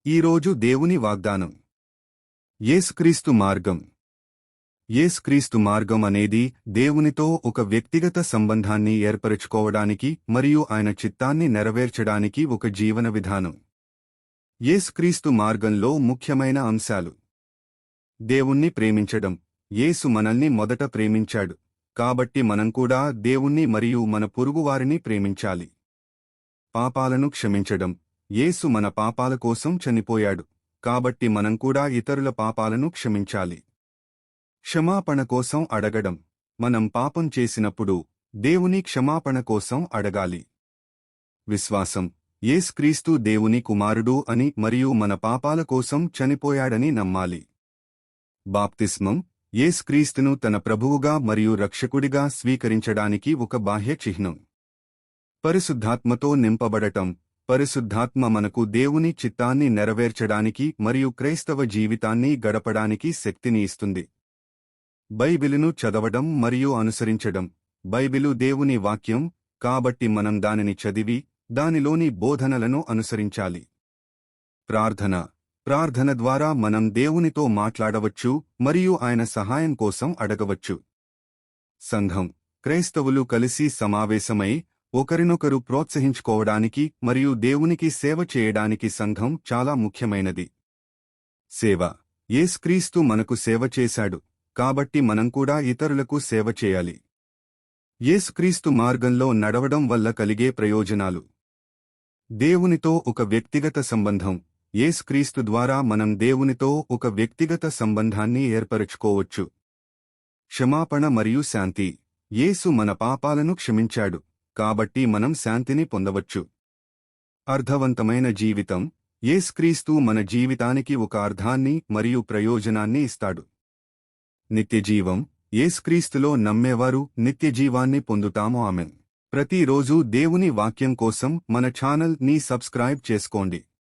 ఈరోజు దేవుని వాగ్దానం. యేసుక్రీస్తు మార్గం. యేసుక్రీస్తు మార్గం అనేది దేవునితో ఒక వ్యక్తిగత సంబంధాన్ని ఏర్పరచుకోవడానికి మరియు ఆయన చిత్తాన్ని నెరవేర్చడానికి ఒక జీవన విధానం. యేసుక్రీస్తు మార్గంలో ముఖ్యమైన అంశాలు: దేవుణ్ణి ప్రేమించడం. యేసు మనల్ని మొదట ప్రేమించాడు, కాబట్టి మనం కూడా దేవుణ్ణి మరియు మన పొరుగువారిని ప్రేమించాలి. పాపాలను క్షమించడం. యేసు మన పాపాల కోసం చనిపోయాడు, కాబట్టి మనం కూడా ఇతరుల పాపాలను క్షమించాలి. క్షమాపణ కోసం అడగడం. మనం పాపం చేసినప్పుడు దేవుని క్షమాపణ కోసం అడగాలి. విశ్వాసం. యేసుక్రీస్తు దేవుని కుమారుడు అని మరియు మన పాపాల కోసం చనిపోయాడని నమ్మాలి. బాప్తిస్మం. యేసుక్రీస్తును తన ప్రభువుగా మరియు రక్షకుడిగా స్వీకరించడానికి ఒక బాహ్య చిహ్నం. పరిశుద్ధాత్మతో నింపబడటం. పరిశుద్ధాత్మ మనకు దేవుని చిత్తాన్ని నెరవేర్చడానికి మరియు క్రైస్తవ జీవితాన్ని గడపడానికి శక్తిని ఇస్తుంది. బైబిలును చదవడం మరియు అనుసరించడం. బైబిలు దేవుని వాక్యం, కాబట్టి మనం దానిని చదివి దానిలోని బోధనలను అనుసరించాలి. ప్రార్థన. ప్రార్థన ద్వారా మనం దేవునితో మాట్లాడవచ్చు మరియు ఆయన సహాయం కోసం అడగవచ్చు. సంఘం. క్రైస్తవులు కలిసి సమావేశమై ఒకరినొకరు ప్రోత్సహించుకోవడానికి మరియు దేవునికి సేవ చేయడానికి సంఘం చాలా ముఖ్యమైనది. సేవ. యేసుక్రీస్తు మనకు సేవ చేశాడు, కాబట్టి మనం కూడా ఇతరులకు సేవ చేయాలి. యేసుక్రీస్తు మార్గంలో నడవడం వల్ల కలిగే ప్రయోజనాలు: దేవునితో ఒక వ్యక్తిగత సంబంధం. యేసుక్రీస్తు ద్వారా మనం దేవునితో ఒక వ్యక్తిగత సంబంధాన్ని ఏర్పరచుకోవచ్చు. క్షమాపణ మరియు శాంతి. యేసు మన పాపాలను క్షమించాడు, కాబట్టి మనం శాంతిని పొందవచ్చు. అర్థవంతమైన జీవితం. యేసుక్రీస్తు మన జీవితానికి ఒక అర్థాన్ని మరియు ప్రయోజనాన్ని ఇస్తాడు. నిత్యజీవం. యేసుక్రీస్తులో నమ్మేవారు నిత్యజీవాన్ని పొందుతాము. ఆమేన్. ప్రతిరోజు దేవుని వాక్యం కోసం మన ఛానల్ ని సబ్స్క్రైబ్ చేసుకోండి.